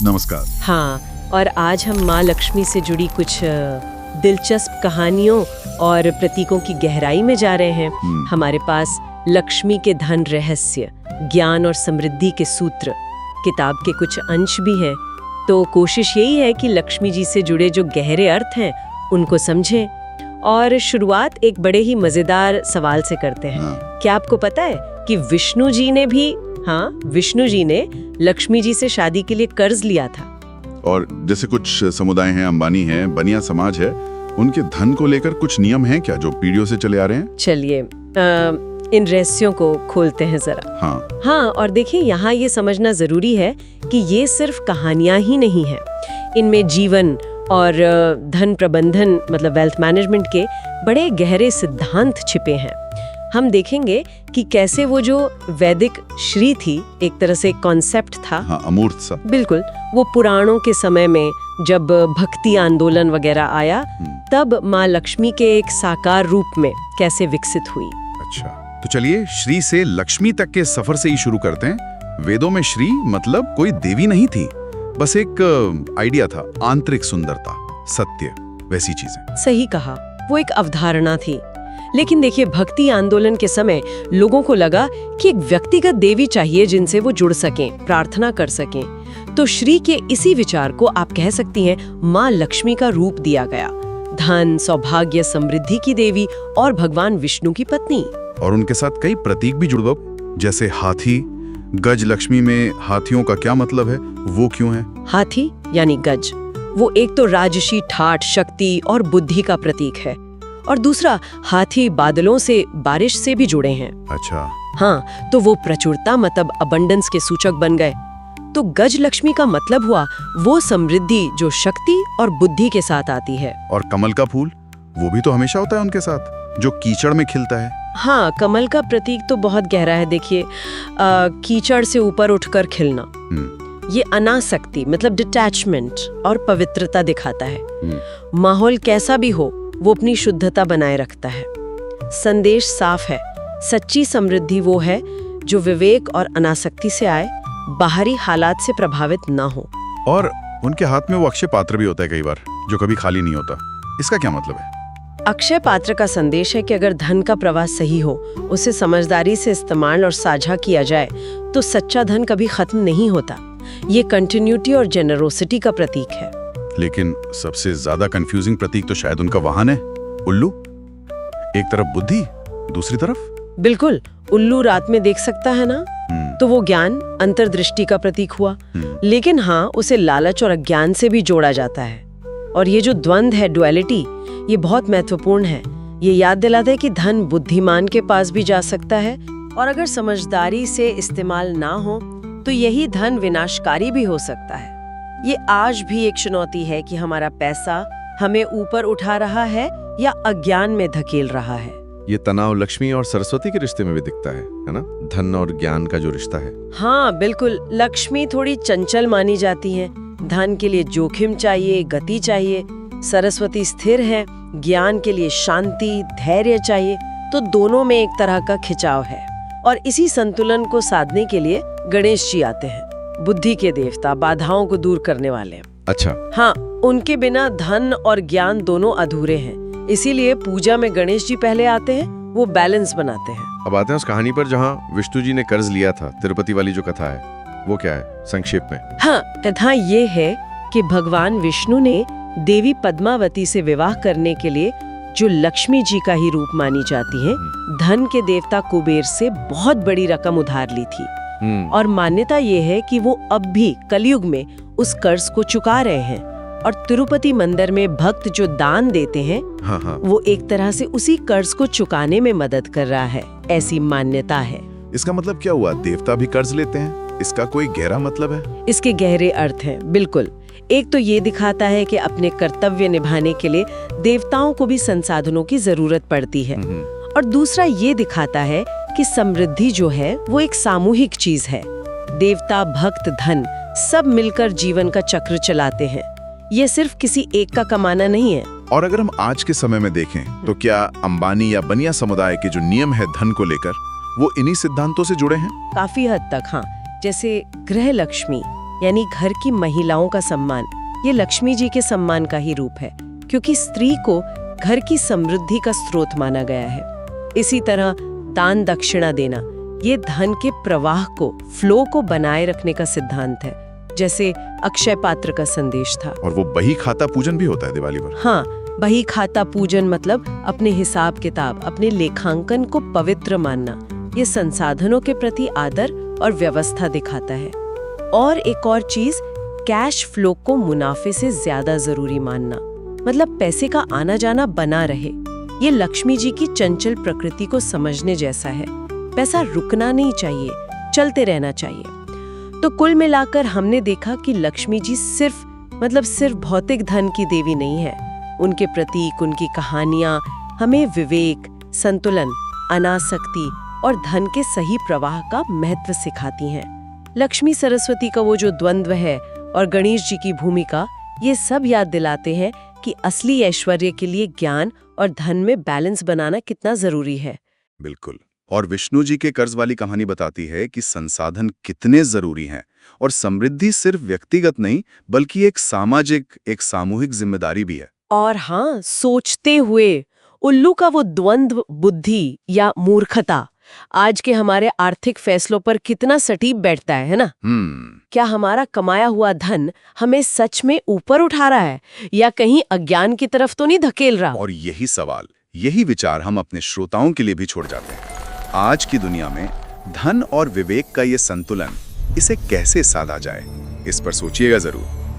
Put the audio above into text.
नमस्कार। हाँ, और आज हम माँ लक्ष्मी से जुड़ी कुछ दिलचस्प कहानियों और प्रतीकों की गहराई में जा रहे हैं। हमारे पास लक्ष्मी के धन रहस्य, ज्ञान और समृद्धि के सूत्र, किताब के कुछ अंश भी हैं। तो कोशिश यही है कि लक्ष्मी जी से जुड़े जो गहरे अर्थ हैं उनको समझें। और शुरुआत एक बड़े ही मजेदार सवाल से करते हैं। क्या आपको पता है कि विष्णु जी ने लक्ष्मी जी से शादी के लिए कर्ज लिया था? और जैसे कुछ समुदाय हैं, अंबानी हैं, बनिया समाज है, उनके धन को लेकर कुछ नियम हैं क्या जो पीढ़ियों से चले आ रहे हैं? चलिए इन रहस्यों को खोलते हैं जरा। हाँ, और देखिए यहाँ ये समझना जरूरी है कि ये सिर्फ कहानियां ही नहीं है। इनमें जीवन और धन प्रबंधन मतलब वेल्थ मैनेजमेंट के बड़े गहरे सिद्धांत छिपे हैं। हम देखेंगे कि कैसे वो जो वैदिक श्री थी, एक तरह से कॉन्सेप्ट था, अमूर्त सा, बिल्कुल, वो पुराणों के समय में जब भक्ति आंदोलन वगैरह आया तब माँ लक्ष्मी के एक साकार रूप में कैसे विकसित हुई। अच्छा, तो चलिए श्री से लक्ष्मी तक के सफर से ही शुरू करते हैं। वेदों में श्री मतलब कोई देवी नहीं थी, बस एक आइडिया था, आंतरिक सुंदरता, सत्य, वैसी चीजें। सही कहा, वो एक अवधारणा थी। लेकिन देखिए, भक्ति आंदोलन के समय लोगों को लगा कि एक व्यक्तिगत देवी चाहिए जिनसे वो जुड़ सकें, प्रार्थना कर सकें। तो श्री के इसी विचार को आप कह सकती हैं माँ लक्ष्मी का रूप दिया गया। धन, सौभाग्य, समृद्धि की देवी और भगवान विष्णु की पत्नी। और उनके साथ कई प्रतीक भी जुड़ गए, जैसे हाथी। गज लक्ष्मी में हाथियों का क्या मतलब है, वो क्यों है? हाथी यानी गज, वो एक तो राजसी ठाठ, शक्ति और बुद्धि का प्रतीक है, और दूसरा हाथी बादलों से, बारिश से भी जुड़े हैं। अच्छा। हाँ, तो वो प्रचुरता मतलब अबंडेंस के सूचक बन गए। तो गज लक्ष्मी का मतलब हुआ वो समृद्धि जो शक्ति और बुद्धि के साथ आती है। और कमल का फूल, वो भी तो हमेशा होता है उनके साथ, जो कीचड़ में खिलता है। हाँ, कमल का प्रतीक तो बहुत गहरा है। देखिए, कीचड़ से ऊपर उठकर खिलना, ये अनासक्ति मतलब डिटैचमेंट और पवित्रता दिखाता है। माहौल कैसा भी हो, वो अपनी शुद्धता बनाए रखता है। संदेश साफ है, सच्ची समृद्धि वो है जो विवेक और अनासक्ति से आए, बाहरी हालात से प्रभावित ना हो। और उनके हाथ में वो अक्षय पात्र भी होता है कई बार, जो कभी खाली नहीं होता। इसका क्या मतलब है? अक्षय पात्र का संदेश है कि अगर धन का प्रवाह सही हो, उसे समझदारी से इस्तेमाल और साझा किया जाए, तो सच्चा धन कभी खत्म नहीं होता। ये कंटिन्यूटी और जेनरोसिटी का प्रतीक है। लेकिन सबसे ज्यादा कंफ्यूजिंग प्रतीक तो शायद उनका वाहन है, उल्लू। एक तरफ बुद्धि, दूसरी तरफ। बिल्कुल, उल्लू रात में देख सकता है ना, तो वो ज्ञान, अंतर्दृष्टि का प्रतीक हुआ। लेकिन हाँ, उसे लालच और अज्ञान से भी जोड़ा जाता है। और ये जो द्वंद्व है, डुअलिटी, ये बहुत महत्वपूर्ण है। ये याद दिलाता है कि धन बुद्धिमान के पास भी जा सकता है, और अगर समझदारी से इस्तेमाल ना हो तो यही धन विनाशकारी भी हो सकता है। ये आज भी एक चुनौती है कि हमारा पैसा हमें ऊपर उठा रहा है या अज्ञान में धकेल रहा है। ये तनाव लक्ष्मी और सरस्वती के रिश्ते में भी दिखता है ना? धन और ज्ञान का जो रिश्ता है। हाँ बिल्कुल, लक्ष्मी थोड़ी चंचल मानी जाती है, धन के लिए जोखिम चाहिए, गति चाहिए। सरस्वती स्थिर है, ज्ञान के लिए शांति, धैर्य चाहिए। तो दोनों में एक तरह का खिंचाव है, और इसी संतुलन को साधने के लिए गणेश जी आते हैं, बुद्धि के देवता, बाधाओं को दूर करने वाले। अच्छा। हाँ, उनके बिना धन और ज्ञान दोनों अधूरे हैं, इसीलिए पूजा में गणेश जी पहले आते हैं, वो बैलेंस बनाते हैं। अब आते हैं उस कहानी पर जहाँ विष्णु जी ने कर्ज लिया था, तिरुपति वाली जो कथा है, वो क्या है संक्षेप में? हाँ, कथा ये है कि भगवान विष्णु ने देवी पद्मावती से विवाह करने के लिए, जो लक्ष्मी जी का ही रूप मानी जाती है, धन के देवता कुबेर से बहुत बड़ी रकम उधार ली थी। और मान्यता ये है कि वो अब भी कलयुग में उस कर्ज को चुका रहे हैं, और तिरुपति मंदिर में भक्त जो दान देते हैं, वो एक तरह से उसी कर्ज को चुकाने में मदद कर रहा है, ऐसी मान्यता है। इसका मतलब क्या हुआ, देवता भी कर्ज लेते हैं? इसका कोई गहरा मतलब है? इसके गहरे अर्थ हैं, बिल्कुल। एक तो ये दिखाता है कि अपने कर्तव्य निभाने के लिए देवताओं को भी संसाधनों की जरूरत पड़ती है, और दूसरा ये दिखाता है कि समृद्धि जो है वो एक सामूहिक चीज है। देवता, भक्त, धन सब मिलकर जीवन का चक्र चलाते हैं। ये सिर्फ किसी एक का कमाना नहीं है। और अगर हम आज के समय में देखें तो क्या अंबानी या बनिया समुदाय के जो नियम है धन को लेकर, वो इन्हीं सिद्धांतों से जुड़े हैं? काफी हद तक हाँ। जैसे गृह लक्ष्मी, यानी घर की महिलाओं का सम्मान, ये लक्ष्मी जी के सम्मान का ही रूप है, क्योंकि स्त्री को घर की समृद्धि का स्रोत माना गया है। इसी तरह दान दक्षिणा देना, ये धन के प्रवाह को, फ्लो को बनाए रखने का सिद्धांत है, जैसे अक्षय पात्र का संदेश था। और वो बही खाता पूजन भी होता है दिवाली पर। हाँ, बही खाता पूजन मतलब अपने हिसाब किताब, अपने लेखांकन को पवित्र मानना। ये संसाधनों के प्रति आदर और व्यवस्था दिखाता है। और एक और चीज, कैश फ्लो को मुनाफे से ज्यादा जरूरी मानना, मतलब पैसे का आना जाना बना रहे। ये लक्ष्मी जी की चंचल प्रकृति को समझने जैसा है। पैसा रुकना नहीं चाहिए, चलते रहना चाहिए। तो कुल मिलाकर हमने देखा कि लक्ष्मी जी सिर्फ भौतिक धन की देवी नहीं है। उनके प्रतीक, उनकी कहानियां हमें विवेक, संतुलन, अनासक्ति और धन के सही प्रवाह का महत्व सिखाती हैं। लक्ष्मी सरस्वती का वो जो द्वंद्व है और गणेश जी की भूमिका, ये सब याद दिलाते हैं कि असली ऐश्वर्य के लिए ज्ञान और धन में बैलेंस बनाना कितना जरूरी है। बिल्कुल। और विष्णु जी के कर्ज वाली कहानी बताती है कि संसाधन कितने जरूरी हैं और समृद्धि सिर्फ व्यक्तिगत नहीं बल्कि एक सामाजिक, एक सामूहिक जिम्मेदारी भी है। और हाँ, सोचते हुए उल्लू का वो द्वंद्व, बुद्धि या मूर्खता, आज के हमारे आर्थिक फैसलों पर कितना सटीक बैठता है ना? क्या हमारा कमाया हुआ धन हमें सच में ऊपर उठा रहा है या कहीं अज्ञान की तरफ तो नहीं धकेल रहा? और यही सवाल, यही विचार हम अपने श्रोताओं के लिए भी छोड़ जाते हैं। आज की दुनिया में धन और विवेक का ये संतुलन, इसे कैसे साधा जाए, इस पर सोचिएगा जरूर।